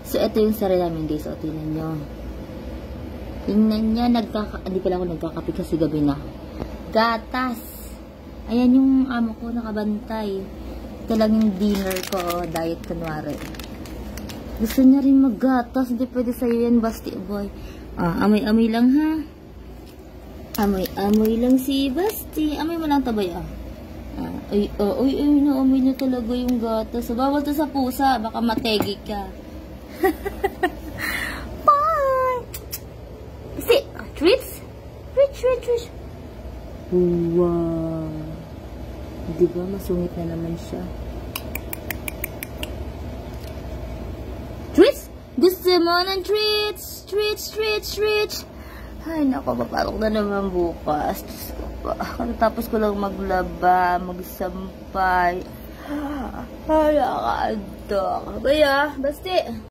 So, ito yung sarili namin guys. O, tingnan nyo. Tingnan nyo, hindi pala ako nagkakape kasi gabi na. Gatas. Ayan yung amo ko nakabantay. Ito lang yung dinner ko, diet kunwari. Gusto niya rin maggatas. Hindi pwede sa'yo yan, Basti boy. Amoy-amoy lang ha. Amoy-amoy lang si Basti. Amoy mo lang tabay naamoy na talaga yung gatas. Bawal to sa pusa, baka mategi ka. Bye! See, treats? Treats. Wow! Diba, masungit na naman siya. Treats? Gusto mo ng treats? Treats. Ay, naku, papalok na naman bukas. Diyos ko pa. Tapos ko lang maglaba, magsampay. Ay, nakakadok. Baya, Basti.